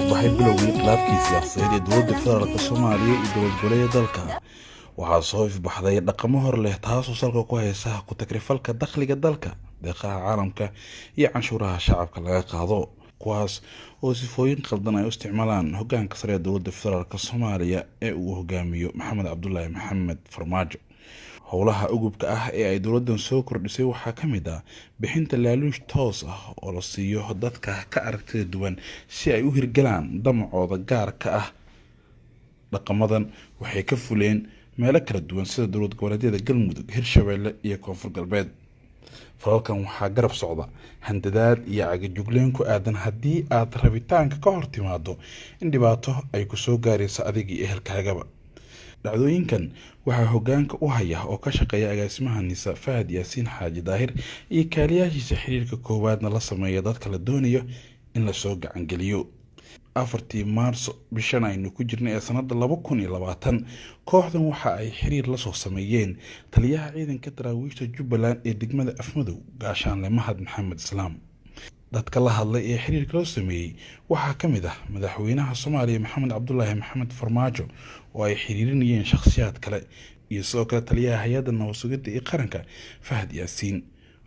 ifbaxay bilowgii khilaafkii siyaasadeed ee dowladda federaalka Soomaaliya iyo dowlad goboleedyada dalka waxaa soo ifbaxday dhaqamo hor leh taasoo salka ku haysa ku takrifalka dakhliga dalka deeqaha caalamka iyo canshuuraha shacabka laga qaado kuwaas oo sifooyin qaldan ay u isticmaalaan hoggaanka sare ee dowladda federaalka Soomaaliya ee uu hogaamiyo Maxamed Cabdullaahi Maxamed Farmaajo. howlaha ugubka ah ee ay dowladdan soo kordhisay waxaa ka mid ah bixinta laaluush toos ah oo la siiyo dadka ka aragtida duwan si ay u hirgalaan damacooda gaarka ah. dhaqamadan waxay ka fuleen meelo kala duwan sida dowlad goboleedyada Galmudug, Hirshabelle iyo Koonfur Galbeed. falalkan waxaa garab socda handadaad iyo cagajugleen ku aadan haddii aad rabitaanka ka hor timaado in dhibaato ay ku soo gaarayso adiga iyo ehelkaagaba. dhacdooyinkan waxaa hoggaanka u haya oo ka shaqeeya agaasimaha NISA Fahad Yaasiin Xaaji Daahir iyo kaaliyaashiisa xiriirka koowaadna la sameeya dadka la doonayo in la soo gacan geliyo. 4 Maarso bishan aynu ku jirnay ee sanadda 2020 kooxdan waxa ay xiriir la soo sameeyeen taliyaha ciidanka daraawiishta Jubbaland ee degmada Afmadow Gaashaanle Mahad Maxamed Islaam. dadka la hadlay ee xiriirka loo sameeyay waxaa ka mid ah madaxweynaha Soomaaliya Maxamed Cabdullaahi Maxamed Farmaajo oo ay xiriirinayeen shakhsiyaad kale iyo sidoo kale taliyaha hay'adda nabad sugidda ee qaranka Fahad Yaasiin.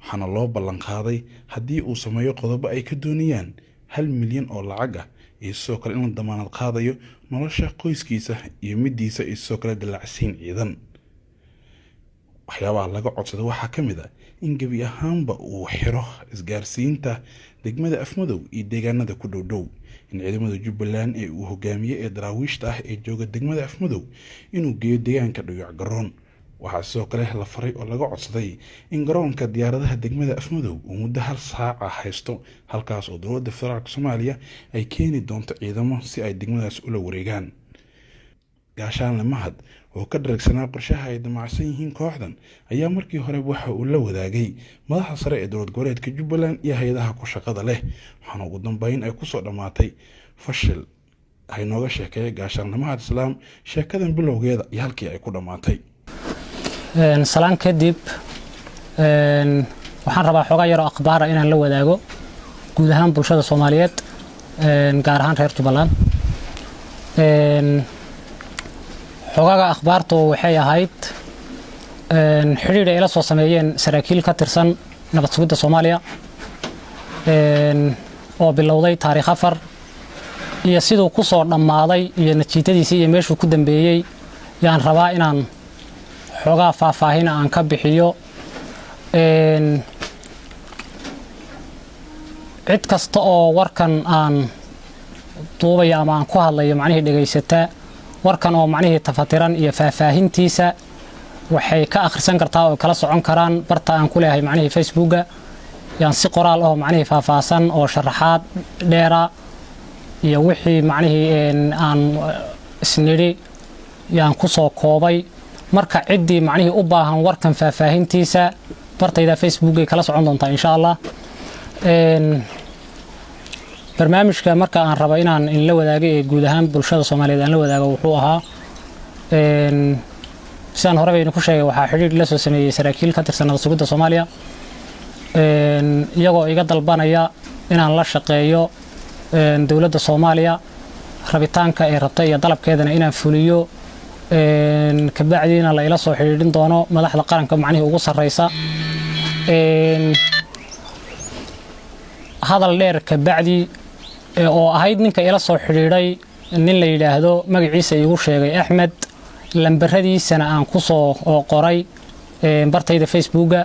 waxaana loo ballan qaaday haddii uu sameeyo qodobo ay ka doonayaan 1 milyan oo lacag ah iyo sidoo kale in la damaanad qaadayo nolosha qoyskiisa iyo midiisa iyo sidoo kale dalacsiin ciidan. waxyaabaha laga codsaday waxaa ka mid ah in gebi ahaanba uu xiro isgaarsiinta degmada Afmadow iyo deegaanada ku dhow in ciidamada Jubbaland ee uu hogaamiye ee daraawiishta ah ee jooga degmada Afmadow inuu geeyo deegaanka Dhuyac Garoon. waxaa sidoo kale la faray oo laga codsaday in garoonka diyaaradaha degmada Afmadow uu muddo 1 saac ah haysto halkaas oo dowladda federaalka Soomaaliya ay keeni doonto ciidamo si ay degmadaas ula wareegaan. Gaashaanle Mahad oo ka dharagsanaa qorshaha ay damacsan yihiin kooxdan ayaa markii hore waxa uu la wadaagay madaxda sare ee dowlad goboleedka Jubbaland iyo hay'adaha ku shaqada leh waxaana ugu dambeyn ay ku soo dhamaatay fashil. ay nooga sheekay Gaashaanle Mahad Islaam sheekadan bilowgeeda iyo halkii ay ku dhamaatay. salaan kadib waxaan rabaa xogaa yar oo akhbaar inaan la wadaago guud ahaan bulshada Soomaaliyeed gaar ahaan reer Jubbaland. xogaga akhbaartu waxay ahayd xiriir ay la soo sameeyeen saraakiil ka tirsan nabad sugidda Soomaaliya oo bilowday taariikh 4 iyo sidoo ku soo dhamaaday iyo natiijadiisa iyo meeshuu ku dambeeyay yaan rabaa inaan xogaa faahfaahin aan ka bixiyo. cid kasta oo warkan aan duubaya ama aan ku hadlayo macnaheedu dhageysata warkan oo macnaheedu tafatiran iyo faahfaahintiisa waxay ka akhrisan kartaa oo kala socon karaan barta aan ku leeyahay macnaheedu Facebooka yaan si qoraal ah macnaheedu faahfaahsan oo sharaxaad dheera iyo wixii macnaheedu aan isniri yaan ku soo koobay. marka ciddii macnaheedu u baahan warkan faahfaahintiisa bartayda Facebook ay kala socon doontaa insha Allah. barnaamijka marka aan rabo inaan in la wadaago ee guud ahaan bulshada Soomaaliyeed aan la wadaago wuxuu ahaa sidaan hore baynu ku sheegay waxaa xiriir la soo sameeyay saraakiil ka tirsan nabad sugidda Soomaaliya iyagoo iga dalbanaya inaan la shaqeeyo dowladda Soomaaliya rabitaanka ee rabtay iyo dalabkeedana inaan fuliyo ka bacdiina la ila soo xiriirin doono madaxda qaranka macnaheedu ugu sareysa. hadal dheer ka bacdi oo ahayd ninka ila soo xiriiray nin la yiraahdo magaciisa igu sheegay Axmed lambaradiisana aan ku soo qoray bartayda Facebooka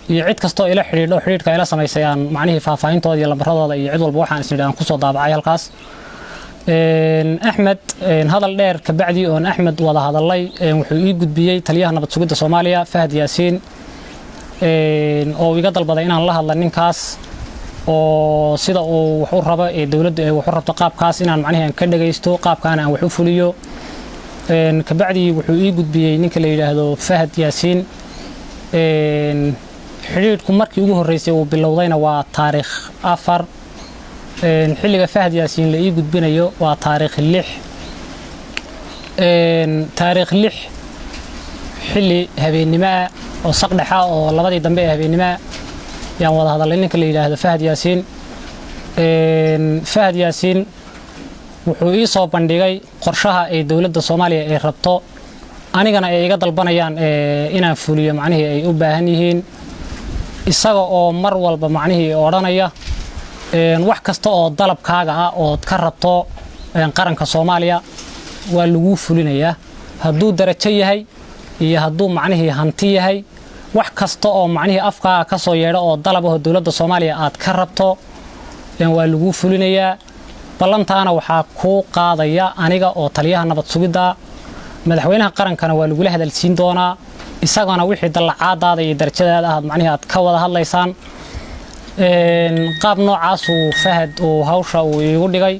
iyo cid kasto ila xiriirka ila sameysay aan macnaheedu faahfaahintooda iyo lambaradooda iyo cid walba waxaan isnidaan ku soo daabacay halkaas. أحمد هذا اللير كبعدي أن أحمد وضع هذا اللي وحيد بدبيي تليها نبت سجود الصومالية فهد ياسين أو يقدر بدينا الله الله ننكاس أو سيدا وحور ربا الدولة وحور ربط قاب كاس إن معناه كذا جيستو قاب كان وحوف ليو كبعدي وحيد بدبيي نك اللي هذا فهد ياسين حريركم مركي وجوه الرئيس وباللوضين وتاريخ آخر حلقة فهد ياسين اللي يقود بينيو وتاريخ اللح تاريخ اللح حلي هبي النماء وصقد حاء والله بدي دنبيه هبي النماء يعني والله هذا اللي نك اللي هذا فهد ياسين wuxuu ii soo bandhigay qorshaha ay dawladda Soomaaliya ay rabto anigana ay iga dalbanayaan inaan fuliyo macnaheedu ay u baahan yihiin isaga oo mar walba macnaheedu oranaya wax kasta oo dalabkaaga ah oo ka rabto qaranka Soomaaliya waa lagu fulinayaa hadduu darajo yahay iyo hadduu macnaheedu hanti yahay wax kasta oo macnaheedu afkaaga ka soo yeedho oo dalab ah dawladda Soomaaliya aad ka rabto waa lagu fulinayaa ballantaana waxaa ku qaadaya aniga oo taliyaha nabad sugidda madaxweynaha qarankana waa lagu hadalsiin doonaa isagana wixii dalacaadaada iyo darajadaada aad macnaheedu aad ka wada hadlaysaan qaab noocaas uu Fahad oo hawsha uu igu dhigay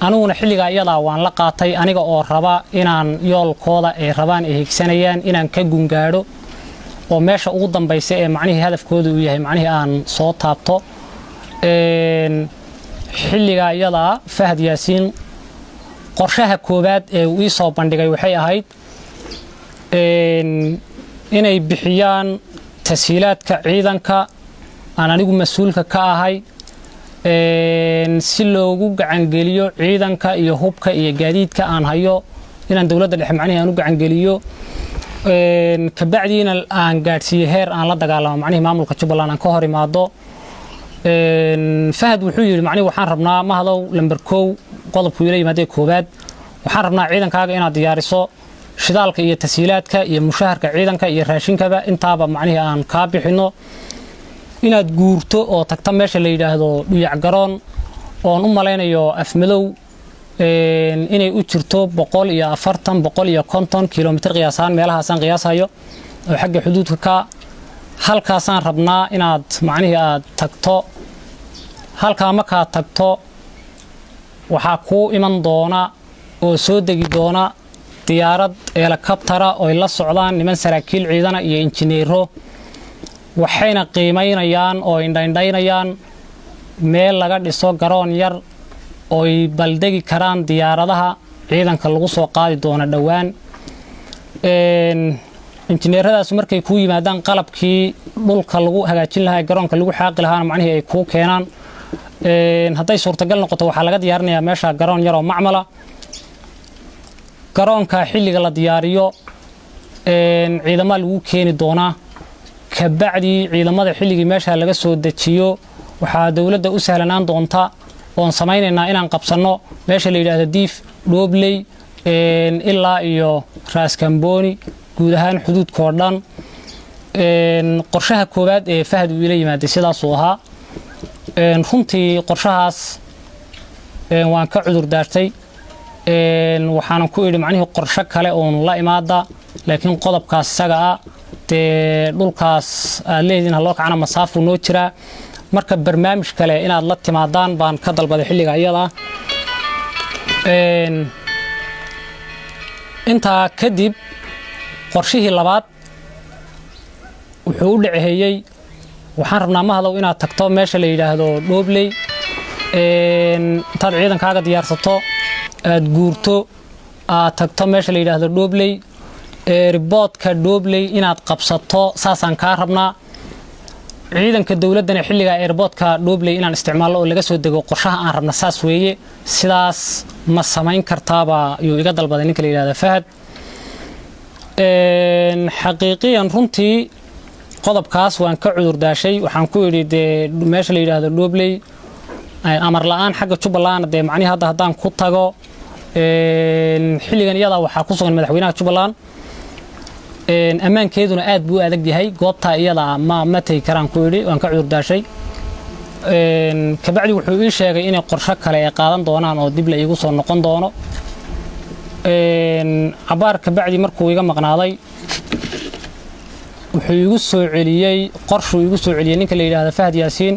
anuguna xilliga iyada waan la qaatay aniga oo raba inaan yoolkooda ay rabaan ay higsanayaan inaan ka gungaadho oo meesha ugu dambaysa ee macnaheedu hadafkoodu uu yahay macnaheedu aan soo taabto xilliga iyada Fahad Yaasiin qorshaha koobaad ee uu soo bandhigay waxay ahayd inay bixiyaan tashiilaadka ciidanka aan anigu mas'uulka ka ahay si loogu gacan geliyo ciidanka iyo hubka iyo gaadiidka aan hayo inaan dawladda dhexe macnaheedu aan u gacan geliyo ka bacdiina aan gaarsiiyo heer aan la dagaalamo macnaheedu maamulka Jubbaland aan ka hor imaado Fahad wuxuu yiri macnaheedu waxaan rabnaa ma hadow lambar 1 qodobku ila yimaadee koobaad waxaan rabnaa ciidankaaga inaad diyaariso shidaalka iyo tashiilaadka iyo mushaharka ciidanka iyo raashinkaba intaaba macnaheedu aan ka bixino inaad guurto oo tagta meesha la yiraahdo Dhuyac Garoon oo u maleynayo Afmadow inay u jirto 140 kilomitir qiyaasaan meelahaasaan qiyaasayo oo xagga xuduudka ka halkaasaan rabnaa inaad macnaheedu aad tagto halka marka tagto waxa ku iman doona oo soo degi doona diyaarad helicopter oo la socdaan niman saraakiil ciidan iyo injineero waxayna qiimeynayaan oo indhaynayaan meel laga dhiso garoon yar oo ay baldegi karaan diyaaradaha ciidanka lagu soo qaadi doona dhawaan injineeradaas markay ku yimaadaan qalabkii dhulka lagu hagaajin lahaa garoonka lagu xaaqi lahaa macnaheedu ay ku keenaan hadday suurtagal noqoto waxa laga diyaarinayaa meesha garoon yar oo macmala garoonka xilliga la diyaariyo ciidamada lagu keeni doona ka bacdi ciidamada xilligii meesha laga soo dejiyo waxa dawladda u sahlanaan doonta oo sameeynayna inaan qabsano meesha la yiraahdo Diif Doobley ilaa iyo Raas Kamboni guud ahaan xuduudka oo dhan qorshaha koobaad ee Fahad uu ila yimaaday sidaas oo ahaa runtii qorshahaas waan ka cudur daartay waxaan ku iri macnaheedu qorshe kale oo la imaada laakiin qodobkaas isaga ah dhulkaas aad leedin haloo kacana masaafo noo jira marka barnaamij kale inaad la timaadaan baan ka dalbaday xilliga iyada inta kadib qorshihii labaad wuxuu u dhaceeyay waxaan rabnaa ma hadow inaad tagto meesha la yiraahdo Doobley intaad ciidankaaga diyaarsato aad guurto aad tagto meesha la yiraahdo Doobley riboodka Doobley inaad qabsato saasaan ka rabnaa ciidanka dawladda xilliga airportka Doobley inaan isticmaalo oo laga soo dego qorshaha aan rabna saas weeye sidaas ma samayn kartaaba iyo iga dalbaday ninka la yiraahdo Fahad xaqiiqiyan runtii qodobkaas waan ka cudur daashay waxaan ku yiri meesha la yiraahdo Doobley amar la'aan xagga Jubbaland macnaheedu haddaan ku tago xilligan iyada waxa ku sugan madaxweynaha Jubbaland ammaankeeduna aad buu adag yahay goobta iyada ma tay karaan ku yiri waan ka cudur daashay ka bacdi wuxuu ii sheegay in qorshe kale ay qaadan doonaan oo dib la igu soo noqon doono abaar ka bacdi markuu iga maqnaaday wuxuu igu soo celiyay qorshu igu soo celiyay ninka la yiraahdo Fahad Yaasiin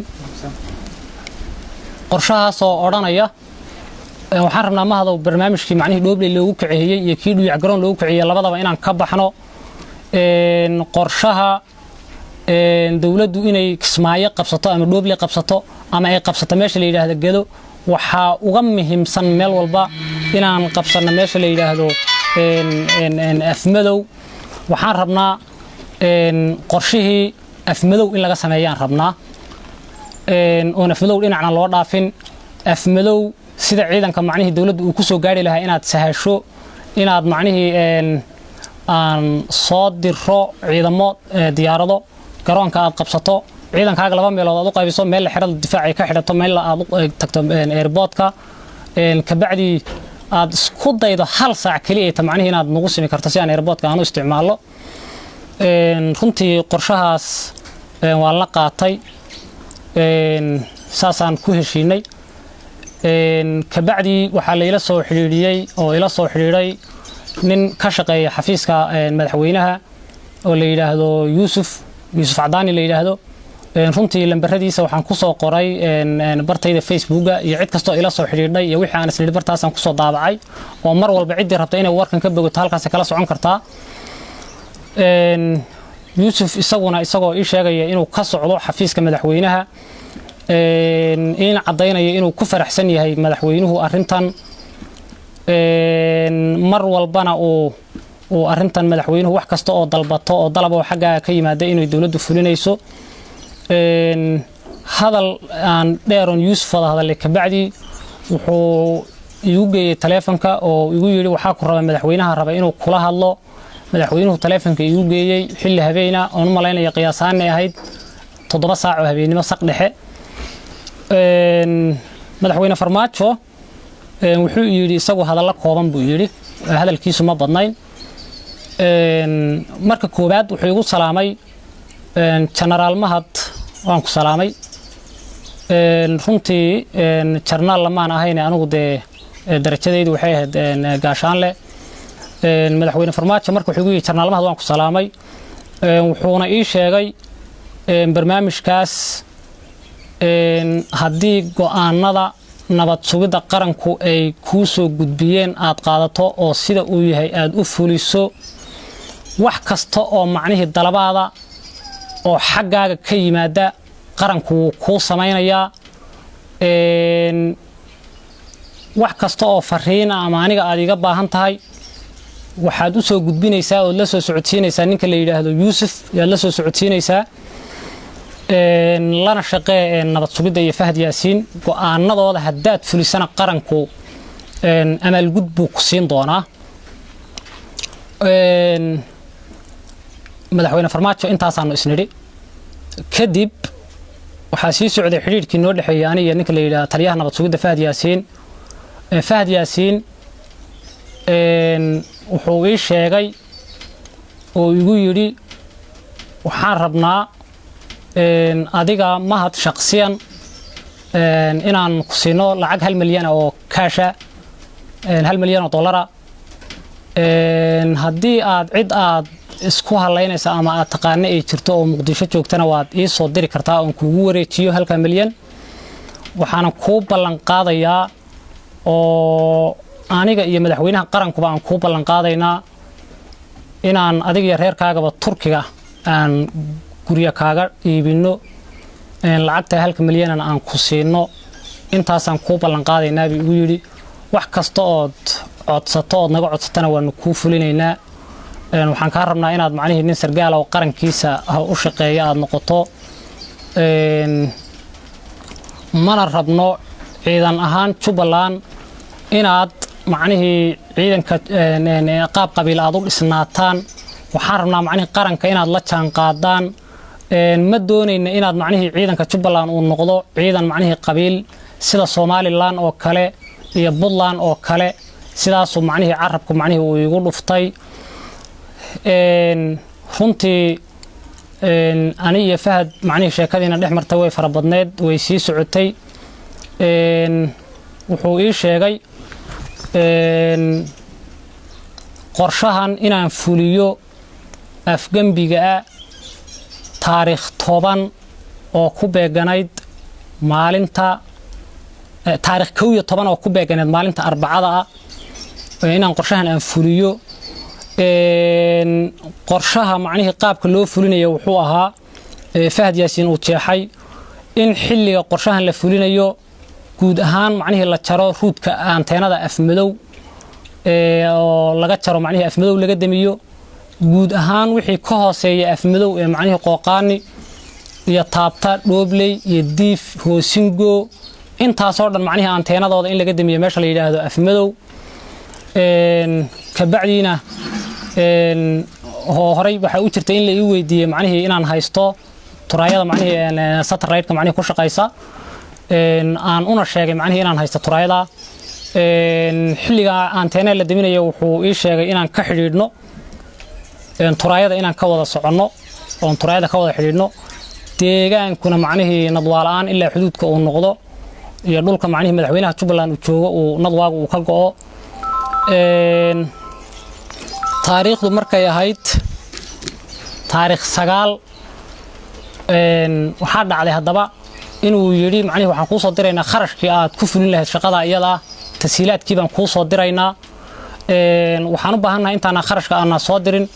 qorshahaas oo oranaya waxaan rabnaa ma hadow barnaamijkii macnaheedu Doobley loogu kiciyay iyo kii Dhuyac Garoon loogu kiciyay labadaba inaan ka baxno qorshaha dawladdu inay Kismaayo qabsato ama Doobley qabsato ama ay qabsato meesha la yiraahdo Gedo waxa uga muhiimsan meel walba inaan qabsano meesha la yiraahdo Afmadow waxaan rabnaa qorshihii Afmadow in laga sameeyaan rabnaa oo Afmadow dhinacna loo dhaafin Afmadow sida ciidanka macnihii dawladdu uu ku soo gaari lahaa inaad sahasho inaad macnihii aan soo diro ciidamo diyaarado garoonka aad qabsato ciidankaaga laba meelood aad u qaybiso meel la xirada difaac ay ka xidhato meel aad u tagto airportka ka bacdi aad isku daydo hal saac kaliya ay macnihii inaad nagu simi karto si aan airportka aan u isticmaalo runtii qorshahaas waa la qaatay saasaan ku heshiinay ka bacdi waxaa la ila soo xiriiriyay oo ila soo xiriiray nin ka shaqeeya xafiiska madaxweynaha oo la yiraahdo Yuusuf Cadaani la yiraahdo runtii lambaradiisa waxaan ku soo qoray bartayda Facebook iyo cid kasto ila soo xiriirday iyo wixii aan isla bartaasan ku soo daabacay oo mar walba cid rabta inay warkan ka bogato halkaas kala socon kartaa Yuusuf isagoo ii sheegaya inuu ka socdo xafiiska madaxweynaha in cadeynaya inuu ku faraxsan yahay madaxweynuhu arintan mar walbana uu arintan madaxweynuhu wax kasta oo dalbato oo dalabo xagga ka yimaada inuu dawladdu fulinayso hadal aan dheeron Yuusuf wada hadalay ka bacdi wuxuu igu geeyay telefonka oo igu yiri waxa ku raba madaxweynaha raba inuu kula hadlo madaxweynuhu telefonka igu geeyay xilli habeena oo malaynaya qiyaasaan ay ahayd 7 saac oo habeenimo saq dhexe madaxweyne Farmaajo wuxuu yiri isagu hadal kooban buu yiri hadalkiisu ma badnayn marka koobaad wuxuu igu salaamay General Mahad waan ku salaamay runtii jarnaal lamaan ahayn anigu darajadaydu waxay ahayd gaashaan leh madaxweyne Farmaajo markuu wuxuu yiri jarnaal Mahad waan ku salaamay wuxuuna ii sheegay barnaamijkaas haddii go'aanada nabad sugidda qaranku ay ku soo gudbiyeen aad qaadato oo sida uu yahay aad u fuliso wax kasta oo macnihii dalabaada oo xaggaaga ka yimaada qaranku ku sameeynaya wax kasta oo fariin ama aniga aad iga baahan tahay waxaad u soo gudbinaysaa oo la soo socodsiinaysaa ninka la yiraahdo Yuusuf yaa la soo socodsiinaysaa lana shaqee nabad sugidda iyo Fahad Yaasiin go'aanadooda haddaad fulisana qaranku amal gudbu ku siin doonaa madaxweyne Farmaajo intaasaan isniri kadib waxa sii socday xiriirkii noo dhaxeeyay aniga ninka la yiraahdo taliyaha nabad sugidda Fahad Yaasiin wuxuu ii sheegay oo igu yiri waxaan rabnaa adiga Mahad shakhsiyan inaan ku siino lacag 1 milyan oo kaasha 1 milyan oo dollar haddii aad cid aad isku halaynaysa ama aad taqaana ay jirto oo Muqdisho joogtana waad ii soo diri kartaa oo kugu wareejiyo 1 milyan waxaan ku ballan qaadayaa oo aniga iyo madaxweynaha qaranku baan ku ballan qaadaynaa inaan adiga iyo reerkaagaba Turkiga aan guriga kaaga iibino lacagta 1 milyan aan ku siino intaasaan ku ballan qaadaynaa bi ugu yiri wax kasta oo codsato oo naga codsatana waan ku fulinaynaa waxaan ka rabnaa inaad macnaheedu nin sargaal oo qarankiisa u shaqeeyo aad noqoto mana rabno ciidan ahaan Jubbaland inaad macnaheedu ciidanka qaab qabiil aad u dhisnaataan waxaan rabnaa macnaheedu qaranka inaad la jaan qaadaan ma doonayna inaad macnaheedu ciidanka Jubbaland uu noqdo ciidan macnaheedu qabiil sida Somaliland oo kale iyo Puntland oo kale sidaas oo macnaheedu carabku macnaheedu uu igu dhuftay runtii ani iyo Fahad macnaheedu sheekadiina dhex martay way farabadneed way sii socotay wuxuu ii sheegay qorshahan inaan fuliyo afgambiga taariikh 10 oo ku beeganayd maalinta taariikh 11 oo ku beeganayd maalinta Arbacada inaan qorshahan aan fuliyo qorshaha macnaheedu qaabka loo fulinayo wuxuu ahaa Fahad Yaasiin uu jeexay in xilliga qorshahan la fulinayo guud ahaan macnaheedu la jaro ruudka anteenada afmadow oo laga jaro macnaheedu afmadow laga damiyo guud ahaan wixii ka hooseeya afmadow ee macnaheedu qooqaani iyo taabta dhoobley iyo diif hoosingo intaasoo dhan macnihii anteenadooda in laga damiyo meesha la yidhaahdo afmadow kabacdiina horey waxaa u jirta in la ii weydiiyey macnihii inaan haysto turaayada macnihii satellite-ka macnihii ku shaqaysa aan una sheegay macnihii inaan haysto turaayada xilliga anteena la daminayo wuxuu ii sheegay inaan ka xidhiidhno turaayada inaan ka wada soconno oo turaayada ka wada xidhiidhno deegaankuna macnihii nadwaalaan ilaa xuduudka uu noqdo iyo dhulka macnihii madaxweynaha Jubbaland uu joogo uu nadwaagu uu ka go'o taariikhdu markay ahayd taariikh 9 waxaa dhacday haddaba inuu yiri macnihii waxaan ku soo diraynaa kharashkii aad ku fulin lahayd shaqada iyada tasiilaadkii baan ku soo diraynaa waxaan u baahanahay intaan kharashka aan soo dirin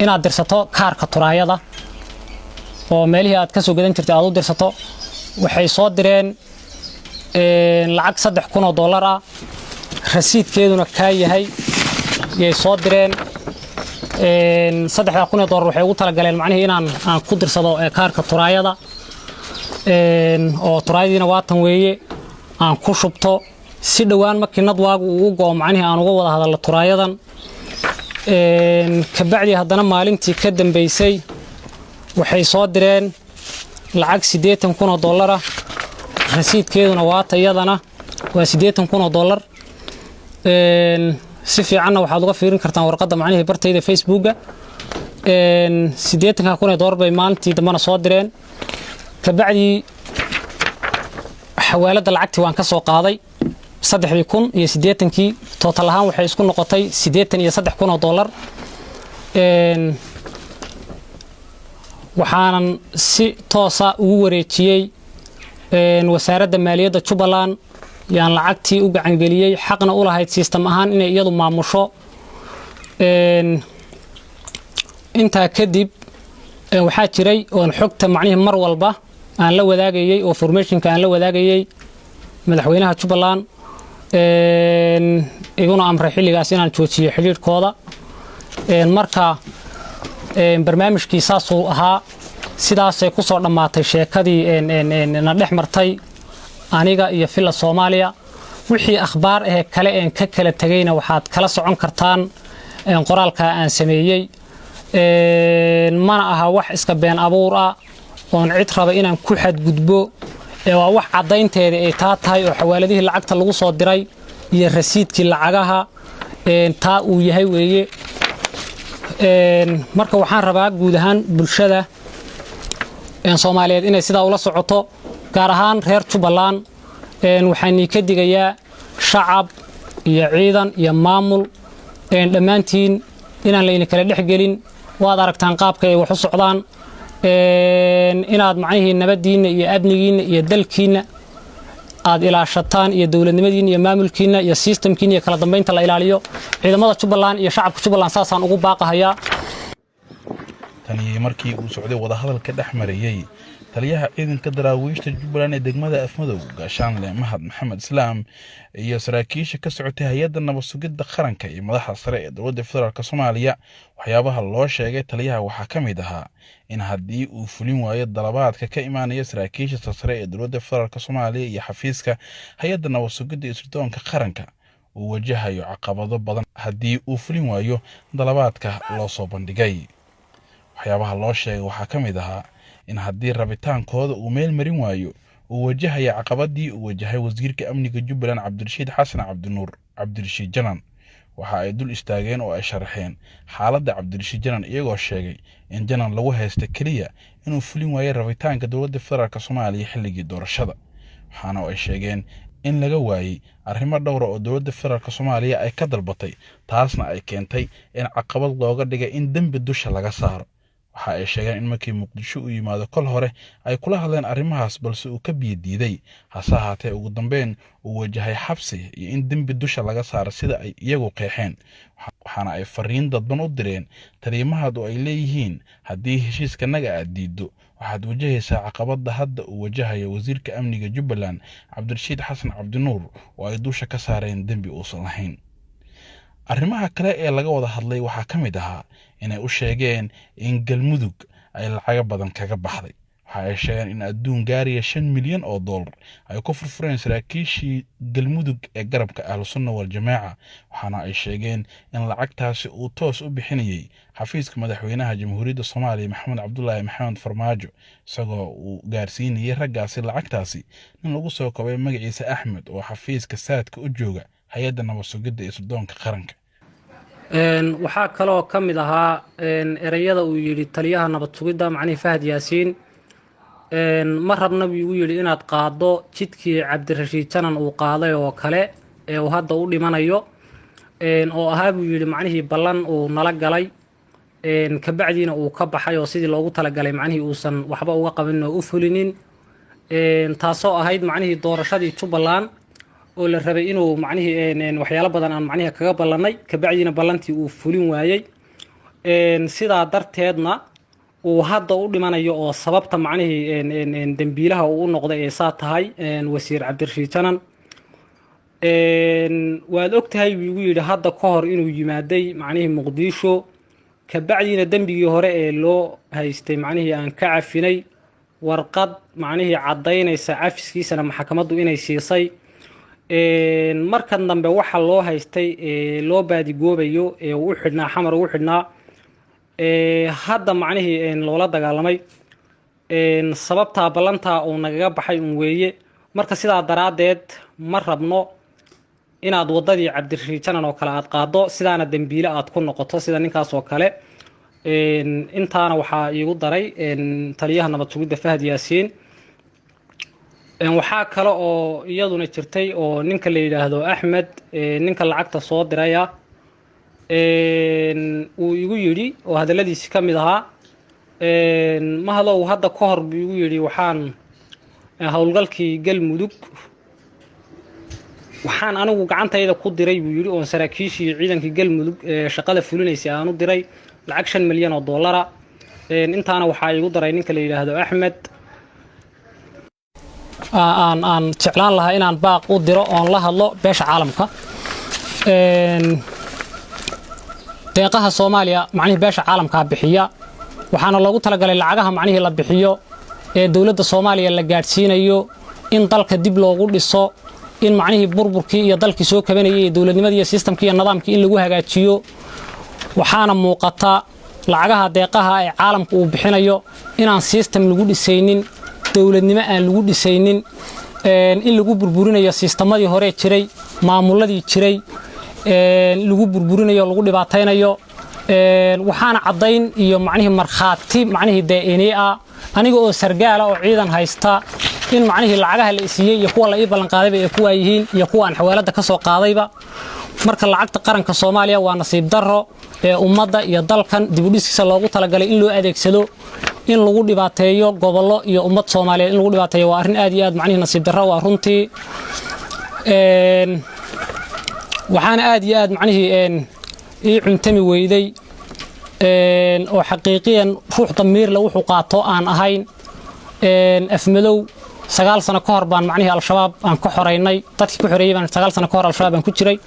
inaad dirsato kaarka turaayada oo meelihii aad ka soo gadan jirtay aad u dirsato waxay soo direen lacag $3,000 ah rasiidkeeduna ka yahay yay soo direen $3,000 waxay ugu tala galeen macnihii inaan ku dirsado kaarka turaayada oo turaayadiina waatan weeye aan ku shubto si dhawaan markii nadwaagu uu go'o macnihii aan uga wada hadalno turaayadan kabacdi haddana maalintii ka dambeysay waxay soo direen lacag $80,000 ah rasiidkeeduna waata iyadana waa $80,000 si fiicanna waxaad uga fiirin kartaan warqadda macnihii bartayda Facebooka $80,000 bay maalintii dambana soo direen kabacdi xawaalada lacagtii waan ka soo qaaday 3,080 total ahaan waxay isku noqotay $83,000 waxaanan si toos ah ugu wareejiyay wasaaradda maaliyadda Jubbaland yaan lacagtii u gacan geliyay xaqna u lahayd system ahaan inay iyadu maamusho inta kadib waxaa jiray oo xogta macnihii mar walba aan la wadaagayay oo formationka aan la wadaagayay madaxweynaha Jubbaland iguna amray xilligaas inaan joojiyo xiriirkooda marka barnaamijkii saasuu ahaa sidaasay ku soo dhamaatay sheekadii na dhex martay aniga iyo fila Soomaaliya wixii akhbaar ah kale ka kala tagayna waxaad kala socon kartaan qoraalka aan sameeyay mana aha wax iska been abuur ah oo cid raba inaan ku xadgudbo waa wax cadaynteeda ay tahay oo xawaaladihii lacagta lagu soo diray iyo rasiidkii lacagaha taa uu yahay weeye marka waxaan rabaa guud ahaan bulshada Soomaaliyeed inay sidaa ula socoto gaar ahaan reer Jubbaland waxaan ka digayaa shacab iyo ciidan iyo maamul dhammaantiin inaan la kala dhexgelin waad aragtaan qaabka ay wax u socdaan inaad macnihii nabadiina iyo amnigiina iyo dalkiina aad ilaashataan iyo dawladnimadiina iyo maamulkiina iyo systemkiina iyo kala dambeynta la ilaaliyo ciidamada Jubbaland iyo shacabka Jubbaland saasaan ugu baaqahayaa tani markii uu socday wada hadalka dhexmarayay taliyaha ciidanka daraawiishta Jubbaland ee degmada Afmadow gaashaanle Mahad Maxamed Islaam iyo saraakiisha ka socotay hay'adda nabad sugidda qaranka iyo madaxda sare ee dowladda federaalka Soomaaliya waxyaabaha loo sheegay taliyaha waxaa ka mid ahaa in haddii uu fulin waayo dalabaadka ka imaanaya saraakiisha sare ee dowladda federaalka Soomaaliya iyo xafiiska hay'adda nabad sugidda iyo sirdoonka qaranka uu wajahayo caqabado badan haddii uu fulin waayo dalabaadka loo soo bandhigay waxyaabaha loo sheegay waxaa ka mid ahaa in haddii rabitaankooda uu meel marin waayo uu wajahaya caqabadii uu wajahay wasiirka amniga Jubbaland Cabdirashiid Xasan Cabdinuur Cabdirashiid Janan waxa ay dul istaageen oo ay sharaxeen xaaladda Cabdirashiid Janan iyagoo sheegay in Janan lagu haysto kaliya inuu fulin waayo rabitaanka dowladda federaalka Soomaaliya xilligii doorashada waxaana ay sheegeen in laga waayay arrimo dhowr oo dowladda federaalka Soomaaliya ay ka dalbatay taasna ay keentay in caqabad looga dhigay in dambi dusha laga saaro waxa ay sheegeen in markii Muqdisho uu yimaado kol hore ay kula hadleen arrimahaas balse uu ka biyadiiday hase ahaatee ugu dambeyn uu wajahay xabsi iyo in dambi dusha laga saaro sida ay iyagu qeexeen waxaana ay fariin dadban u direen taliimahad oo ay leeyihiin haddii heshiiska naga aad diido waxaad wajahaysaa caqabada hadda uu wajahayo wasiirka amniga Jubbaland Cabdirashiid Xasan Cabdinuur oo ay dusha ka saareen dambi uusan lahayn arrimaha kale ee laga wada hadlay waxaa ka mid ahaa inay u sheegeen in Galmudug ay lacag badan kaga baxday waxa ay sheegeen in adduun gaaraya 5 milyan oo dollar ay ku furfureen saraakiishii galmudug ee garabka ahlusunna wal jamaaca waxaana ay sheegeen in lacagtaasi uu toos u bixinayay xafiiska madaxweynaha jamhuuriyadda Soomaaliya Maxamed Cabdullaahi Maxamed Farmaajo isagoo uu gaarsiinayay raggaasi lacagtaasi in lagu soo koobay magaciisa Axmed oo xafiiska saadka u jooga hay'adda nabad sugidda ee Sodonka qaranka waxaa kaloo ka mid ahaa erayada uu yidhi taliyaha nabad sugidda macnihi Fahad Yaasiin ma rabna buu yidhi inaad qaado jidkii Cabdirashiid Janan uu qaaday oo kale ee uu hadda u dhimanayo oo ahaa buu yidhi macnihi ballan uu nala galay ka bacdiina uu ka baxay oo sidii loogu talagalay macnihi uusan waxba uga qaban oo u fulinin taasoo ahayd macnihi doorashadii Jubbaland oo la rabay inuu macnihi waxyaalo badan aan macnihi kaga ballanay ka bacdiina ballantii uu fulin waayay sidaa darteedna uu hadda u dhimanayo oo sababta macnihi dambiilaha uu noqday ee saa tahay wasiir Cabdirashiid Janan waad ogtahay wuu yidhi hadda ka hor inuu yimaaday macnihi Muqdisho ka bacdiina dambigii hore ee loo haystay macnihi aan ka cafinay warqad macnihi cadaynaysa cafiskiisana maxkamaddu inay siisay markan dambe waxa loo haystay loo baadi goobayo ee uu xidhnaa xamar uu xidhnaa hadda macnihi loola dagaalamay sababta ballanta uu nagaga baxay weeye marka sidaa daraadeed ma rabno inaad wadadii Cabdirashiid Janan oo kale aad qaado sidaana dambiile aad ku noqoto sida ninkaas oo kale intaana waxa iigu daray taliyaha nabad sugidda Fahad Yaasiin waxaa kale oo iyaduna jirtay oo ninka la yiraahdo Axmed ninka lacagta soo diraya uu igu yiri oo hadaladiisa kamid ahaa ma hado hadda ka hor buu igu yiri waxaan hawlgalkii galmudug waxaan anigu gacantayda ku diray buu yiri oo saraakiishii ciidankii galmudug shaqada fulinaysay aanu diray lacag 5 milyan oo dollar intaana waxa igu daray ninka la yiraahdo Axmed aan jeclaan lahaa inaan baaq u diro oo la hadlo beesha caalamka deeqaha Soomaaliya macnihi beesha caalamka bixiya waxaana loogu talagalay lacagaha macnihi la bixiyo ee dawladda Soomaaliya la gaarsiinayo in dalka dib loogu dhiso in macnihi burburkii iyo dalkii soo kabanayay dawladnimadii iyo systemkii iyo nidaamkii in lagu hagaajiyo waxaana muuqata lacagaha deeqaha ee caalamku uu bixinayo inaan system lagu dhisaynin dawladnimo aan lagu dhisaynin in lagu burburinayo sisteemadii hore jiray maamuladii jiray lagu burburinayo lagu dhibaataynayo waxaana cadayn iyo macnihi marxaati macnihi DNA aniga oo sargaala oo ciidan haysta in macnihi lacagaha la isiyay iyo kuwa la ii ballan qaaday ay kuwa yihiin iyo kuwa aan xawaalada ka soo qaadayba marka lacagta qaranka Soomaaliya waa nasiib darro ee ummadda iyo dalkan dib u dhiskiisa loogu talagalay in loo adeegsado in lagu dhibaateeyo gobollo iyo ummad Soomaaliyeed in lagu dhibaateeyo waa arrin aad iyo aad macnihi nasiib darro waa runtii waxaana aad iyo aad macnihi ii cuntami weyday oo xaqiiqiyan ruux damiir la wuxuu qaato aan ahayn afmadow 9 sano ka hor baan macnihi al-shabaab aan ka xoreynay dadkii ku xoreeyay baan 9 sano ka hor al-shabaab aan ku jiray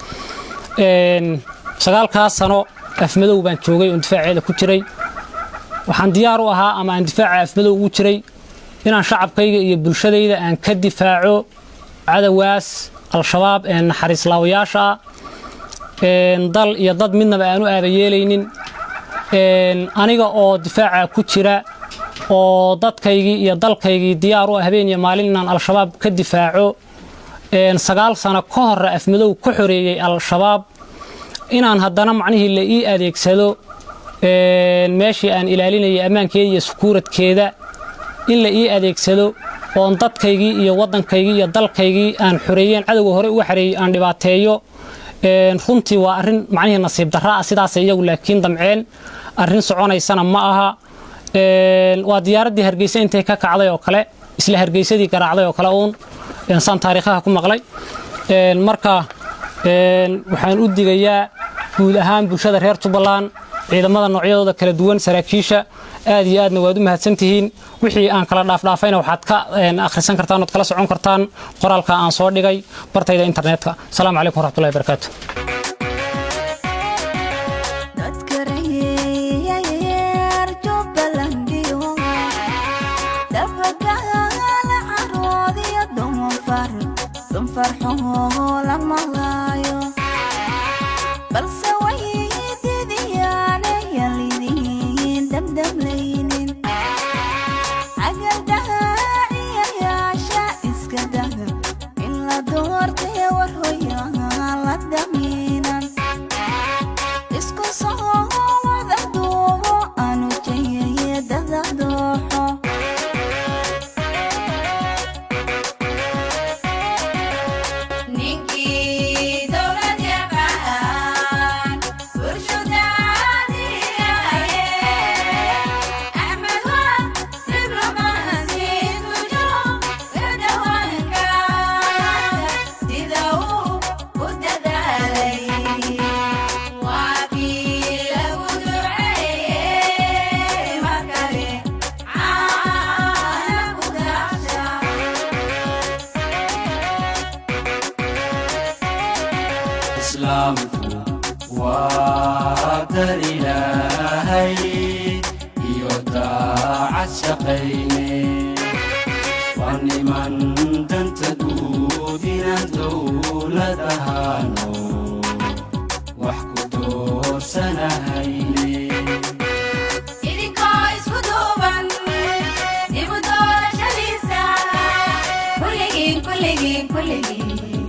9 sano afmadow baan joogay oo difaaceeda ku jiray waxaan diyaar u ahaa ama aan difaaca afmadow ugu jiray inaan shacabkayga iyo bulshadayda aan ka difaaco cadawaas al-shabaab ee naxariis laawayaasha dal iyo dad midnaba aanu aabayeelaynin aniga oo difaaca ku jira oo dadkaygii iyo dalkaygii diyaar u ah habeen iyo maalin inaan al-shabaab ka difaaco 9 sano ka hor afmadow ka xoreeyay al-shabaab inaan haddana macnihi la ii adeegsado meeshii aan ilaalinayay ammaankeeda iyo sukuuradkeeda in la ii adeegsado oo dadkaygii iyo waddankaygii iyo dalkaygii aan xoreeyeen cadawga hore uga xareeyay aan dhibaateeyo runtii waa arrin macnihi nasiib darro ah sidaas iyagu laakiin damceen arrin soconaysana ma aha waa diyaaradii Hargeysa intay ka kacday oo kale isla Hargeysadii garaacday oo kale insan taariikhaha ku maqlay marka waxaan u digayaa guud ahaan bulshada reer Jubbaland ciidamada noocyadooda kala duwan saraakiisha aad iyo aadna waad u mahadsantihiin wixii aan kala dhaafayna waxaad ka akhrisan kartaan oo kala socon kartaan qoraalka aan soo dhigay bartayda internetka assalaamu calaykum waraxmatullaahi wabarakaatuh dadka reer Jubbaland lama laayo balse way diidayaan yalidiin dabdablaynin agaldahaaciyayaasha iska daha in la doortee war hoyaa la damiinan isku soo wada duubo aanu jayay dada dooxo islaamku waa dar ilaahay iyo daacad shaqayne waa niman danta guud inaan dowlad ahaano wax ku doorsanahayne idinkoo isku duuban dibu doorashadiisa kulligiin